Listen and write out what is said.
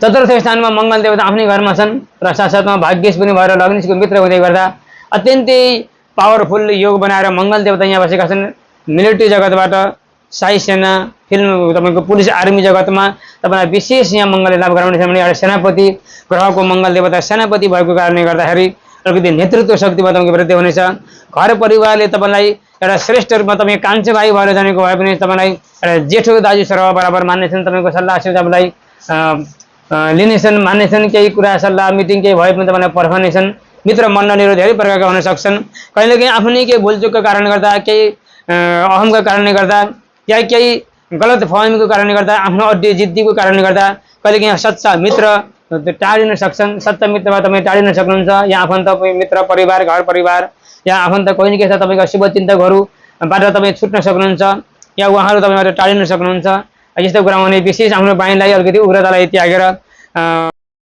चतुर्थ स्थानमा मङ्गल देवता आफ्नै घरमा छन् र साथसाथमा भाग्येश पनि भएर लग्नेशको मित्र हुँदै गर्दा अत्यन्तै पावरफुल योग बनाएर मङ्गल देवता यहाँ बसेका छन्। मिलिट्री जगतबाट शाही सेना फिल्म तपाईँको पुलिस आर्मी जगतमा तपाईँलाई विशेष यहाँ मङ्गलले लाभ गराउनेछ भने एउटा सेनापति ग्रहको मङ्गल देवता सेनापति भएको कारणले गर्दाखेरि अलिकति नेतृत्व शक्तिमा तपाईँको वृद्धि हुनेछ। घर परिवारले तपाईँलाई एउटा श्रेष्ठ रूपमा तपाईँ कान्छे भाइ भएर जानेको भए पनि तपाईँलाई एउटा जेठो दाजु सरह बराबर मान्नेछन्। तपाईँको सल्लाह सुझावलाई लिनेछन्, मान्नेछन्। केही कुरा सल्लाह मिटिङ केही भए पनि तपाईँलाई पर्खनेछन्। मित्र मण्डलीहरू धेरै प्रकारका हुन सक्छन्। कहिलेकाहीँ आफ्नै केही भुलचुकको कारणले गर्दा, केही अहमका कारणले गर्दा या केही गलत फहमीको कारणले गर्दा, आफ्नो अड्डी जिद्दीको कारणले गर्दा कहिलेकाहीँ सच्चा मित्र टाढिन सक्छन्। सच्चा मित्रबाट तपाईँ टाढिन सक्नुहुन्छ। यहाँ आफन्त मित्र परिवार घर परिवार या आफन्त कोही न केही तपाईँका शुभचिन्तकहरूबाट तपाईँ छुट्न सक्नुहुन्छ या उहाँहरू तपाईँबाट टाढिन सक्नुहुन्छ। यस्तो कुरा हुने विशेष आफ्नो बानीलाई अलिकति उग्रतालाई त्यागेर